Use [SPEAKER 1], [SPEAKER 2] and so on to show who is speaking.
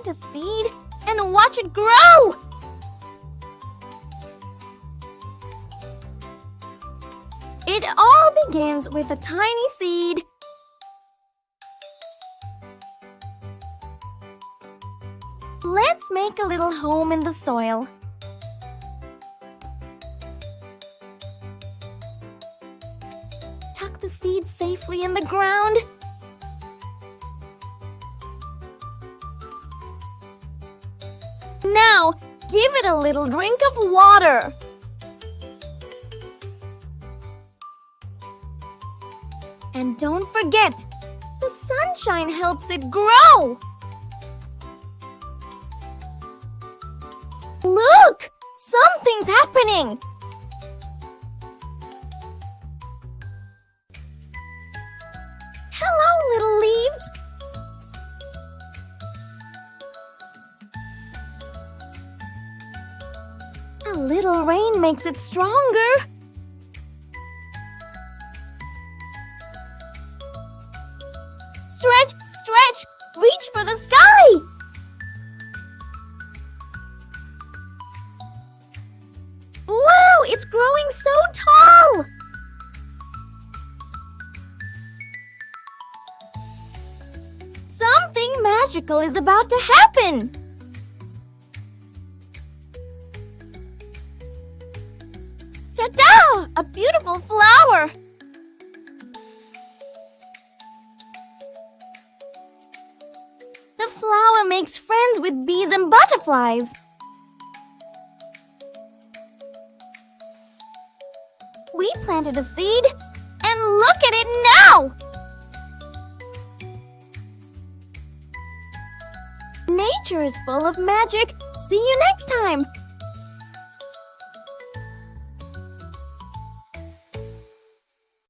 [SPEAKER 1] plant a seed and watch it grow. It all begins with a tiny seed. Let's make a little home in the soil. Tuck the seed safely in the ground. Now, give it a little drink of water. And don't forget, the sunshine helps it grow. Look! Something's happening! Hello, little leaves! A little rain makes it stronger. Stretch, stretch! Reach for the sky! Wow, it's growing so tall! Something magical is about to happen! Ta-da! A beautiful flower! The flower makes friends with bees and butterflies. We planted a seed, and look at it now! Nature is full of magic. See you next time!